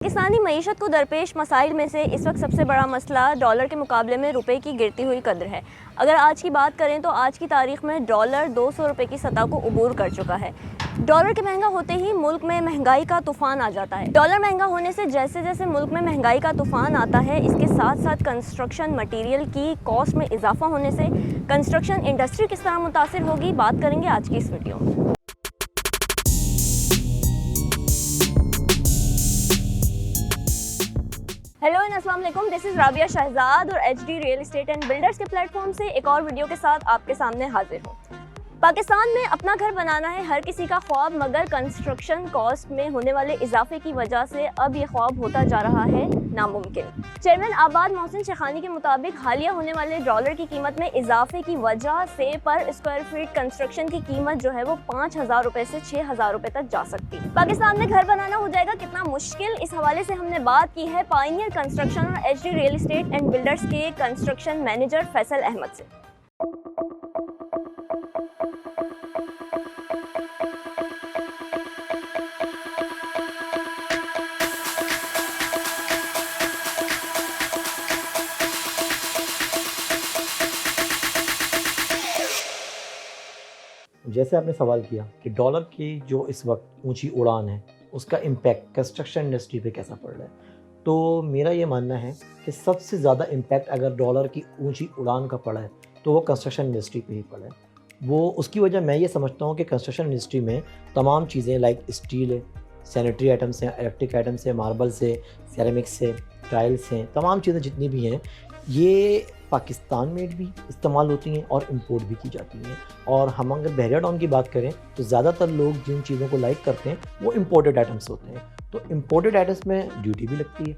पाकिस्तानी मईशत को दरपेश मसाइल में से इस वक्त सबसे बड़ा मसला डॉलर के मुकाबले में रुपए की गिरती हुई कदर है। अगर आज की बात करें तो आज की तारीख में डॉलर 200 रुपये की सतह को अबूर कर चुका है। डॉलर के महंगा होते ही मुल्क में महंगाई का तूफान आ जाता है। डॉलर महंगा होने से जैसे जैसे मुल्क में महंगाई का तूफान आता है, इसके साथ साथ कंस्ट्रक्शन मटीरियल की कॉस्ट में इजाफा होने से कंस्ट्रक्शन इंडस्ट्री किस तरह मुतासिर होगी, बात करेंगे आज की इस वीडियो में। हेलो एंड अस्सलाम वालेकुम, दिस इज़ राबिया शहजाद और HD real estate and builders के प्लेटफॉर्म से एक और वीडियो के साथ आपके सामने हाजिर हूँ। पाकिस्तान में अपना घर बनाना है हर किसी का ख्वाब, मगर कंस्ट्रक्शन कॉस्ट में होने वाले इजाफे की वजह से अब ये ख्वाब होता जा रहा है नामुमकिन। चेयरमैन आबाद मोहसिन शेखानी के मुताबिक हालिया होने वाले डॉलर की कीमत में इजाफे की वजह से पर स्क्वायर फीट कंस्ट्रक्शन की कीमत जो है वो 5,000 रुपये से 6,000 रुपये तक जा सकती है। पाकिस्तान में घर बनाना हो जाएगा कितना मुश्किल, इस हवाले से हमने बात की है पायनियर कंस्ट्रक्शन और HD real estate and builders के कंस्ट्रक्शन मैनेजर फैसल अहमद से। जैसे आपने सवाल किया कि डॉलर की जो इस वक्त ऊंची उड़ान है उसका इम्पैक्ट कंस्ट्रक्शन इंडस्ट्री पे कैसा पड़ रहा है, तो मेरा ये मानना है कि सबसे ज़्यादा इम्पैक्ट अगर डॉलर की ऊंची उड़ान का पड़ा है तो वो कंस्ट्रक्शन इंडस्ट्री पे ही पड़ा है। वो उसकी वजह मैं ये समझता हूँ कि कंस्ट्रक्शन इंडस्ट्री में तमाम चीज़ें लाइक स्टील है, सैनिटरी आइटम्स हैं, इलेक्ट्रिक आइटम्स हैं, मार्बल्स है, सेरेमिक्स है, टाइल्स हैं, तमाम चीज़ें जितनी भी हैं ये पाकिस्तान में भी इस्तेमाल होती हैं और इंपोर्ट भी की जाती हैं। और हम अगर बहरिया डाउन की बात करें तो ज़्यादातर लोग जिन चीज़ों को लाइक करते हैं वो इम्पोर्टेड आइटम्स होते हैं। तो इम्पोर्टेड आइटम्स में ड्यूटी भी लगती है,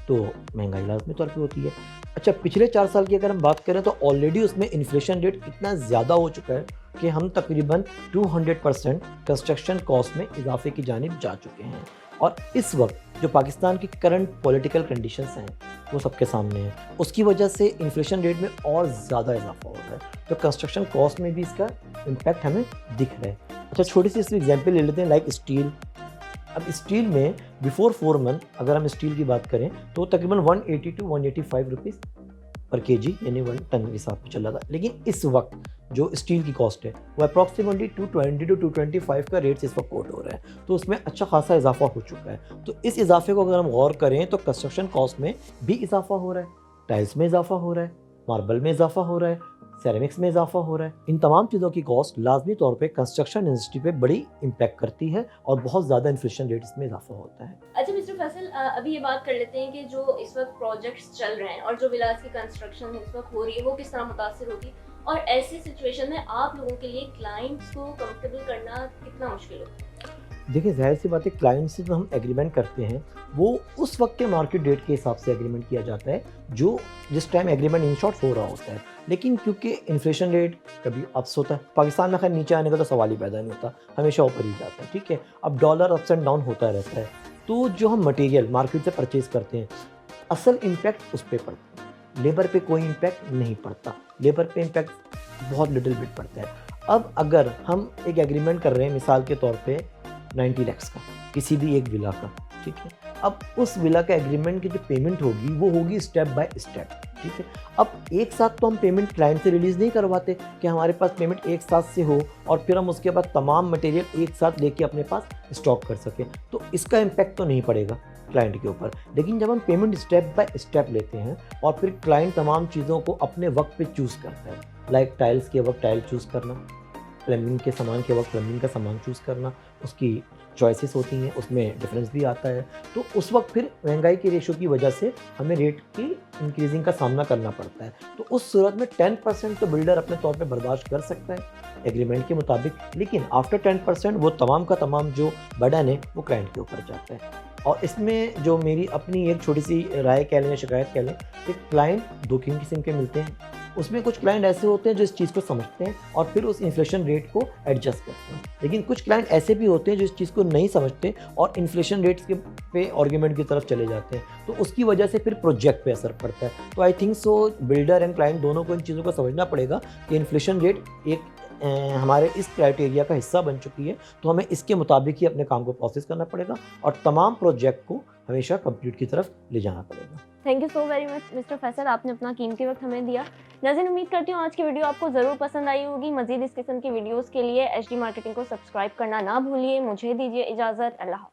तो महंगाई लाजमी तौर पे होती है। अच्छा, पिछले 4 साल की अगर हम बात करें तो ऑलरेडी उसमें इन्फ्लेशन रेट इतना ज़्यादा हो चुका है कि हम तकरीबन 200% कंस्ट्रक्शन कॉस्ट में इजाफे की जानिब जा चुके हैं। और इस वक्त जो पाकिस्तान की करंट पॉलिटिकल कंडीशंस हैं वो सबके सामने है, उसकी वजह से इन्फ्लेशन रेट में और ज़्यादा इजाफा हो रहा है, तो कंस्ट्रक्शन कॉस्ट में भी इसका इम्पैक्ट हमें दिख रहा है। अच्छा, छोटी सी इसमें एग्जांपल ले लेते हैं लाइक स्टील। अब स्टील में बिफोर 4 मंथ अगर हम स्टील की बात करें तो तकरीबन 180 to 185 रुपीज़ पर kg यानी 1 टन के हिसाब से चल रहा था, लेकिन इस वक्त जो स्टील की कॉस्ट है वो अप्रॉक्सीमेटली 220 to 225 का रेट इस वक्त कोट हो रहा है, तो उसमें अच्छा खासा इजाफा हो चुका है। तो इस इजाफे को अगर हम गौर करें तो कंस्ट्रक्शन कॉस्ट में भी इजाफा हो रहा है, टाइल्स में इजाफा हो रहा है, मार्बल में इजाफा हो रहा है, सेरेमिक्स में इजाफा हो रहा है। इन तमाम चीज़ों की कॉस्ट लाजमी तौर पे कंस्ट्रक्शन इंडस्ट्री पे बड़ी इम्पैक्ट करती है और बहुत ज़्यादा इन्फ्लेशन रेट इसमें इजाफा होता है। अच्छा मिस्टर फैसल, अभी ये बात कर लेते हैं कि जो इस वक्त प्रोजेक्ट्स चल रहे हैं और जो विलास की कंस्ट्रक्शन इस वक्त हो रही है वो किस तरह मुतासिर होगी, और ऐसी सिचुएशन में आप लोगों के लिए क्लाइंट्स को कंफर्टेबल करना कितना मुश्किल होगा? देखिए, जाहिर सी बात है, क्लाइंट से जो हम एग्रीमेंट करते हैं वो उस वक्त के मार्केट रेट के हिसाब से एग्रीमेंट किया जाता है जो जिस टाइम एग्रीमेंट इन शॉर्ट हो रहा होता है। लेकिन क्योंकि इन्फ्लेशन रेट कभी अप्स होता है, पाकिस्तान में खैर नीचे आने का तो सवाल ही पैदा नहीं होता, हमेशा ऊपर ही जाता है, ठीक है। अब डॉलर अप्स एंड डाउन होता रहता है, तो जो हम मटेरियल मार्केट से परचेज़ करते हैं असल इम्पैक्ट उस पर पड़ता है, लेबर पे कोई इम्पैक्ट नहीं पड़ता, लेबर पे इम्पैक्ट बहुत लिटिल बिट पड़ता है। अब अगर हम एक एग्रीमेंट कर रहे हैं मिसाल के तौर पे 90 लाख का किसी भी एक विला का, ठीक है, अब उस विला का एग्रीमेंट की जो पेमेंट होगी वो होगी स्टेप बाय स्टेप, ठीक है। अब एक साथ तो हम पेमेंट क्लाइंट से रिलीज़ नहीं करवाते कि हमारे पास पेमेंट एक साथ से हो और फिर हम उसके बाद तमाम मटेरियल एक साथ लेके अपने पास स्टॉक कर सकें, तो इसका इम्पैक्ट तो नहीं पड़ेगा क्लाइंट के ऊपर। लेकिन जब हम पेमेंट स्टेप बाय स्टेप लेते हैं और फिर क्लाइंट तमाम चीज़ों को अपने वक्त पे चूज़ करता है, लाइक टाइल्स के वक्त टाइल चूज़ करना, प्लम्बिंग के सामान के वक्त प्लम्बिंग का सामान चूज़ करना, उसकी चॉइसेस होती हैं, उसमें डिफरेंस भी आता है, तो उस वक्त फिर महंगाई के रेशो की वजह से हमें रेट की इंक्रीजिंग का सामना करना पड़ता है। तो उस सूरत में 10% तो बिल्डर अपने तौर पे बर्दाश्त कर सकता है एग्रीमेंट के मुताबिक, लेकिन आफ्टर 10% वो तमाम का तमाम जो बर्डन है वो क्लाइंट के ऊपर जाता है। और इसमें जो मेरी अपनी एक छोटी सी राय कह लें या शिकायत कह लें कि क्लाइंट 2 किस्म के मिलते हैं। उसमें कुछ क्लाइंट ऐसे होते हैं जो इस चीज़ को समझते हैं और फिर उस इन्फ्लेशन रेट को एडजस्ट करते हैं, लेकिन कुछ क्लाइंट ऐसे भी होते हैं जो इस चीज़ को नहीं समझते और इन्फ्लेशन रेट्स के पे आर्ग्यूमेंट की तरफ चले जाते हैं, तो उसकी वजह से फिर प्रोजेक्ट पे असर पड़ता है। तो I think so builder and client दोनों को इन चीज़ों को समझना पड़ेगा कि इन्फ्लेशन रेट एक हमारे इस क्राइटेरिया का हिस्सा बन चुकी है, तो हमें इसके मुताबिक ही अपने काम को प्रोसेस करना पड़ेगा और तमाम प्रोजेक्ट को हमेशा कंप्लीट की तरफ ले जाना पड़ेगा। Thank you so very much mister Faisal, आपने अपना कीमती वक्त हमें दिया। नाज़रीन, उम्मीद करती हूँ आज की वीडियो आपको ज़रूर पसंद आई होगी। मज़ीद इस किस्म की वीडियोज़ के लिए HD मार्केटिंग को सब्सक्राइब करना ना भूलिए। मुझे दीजिए इजाज़त। अल्लाह।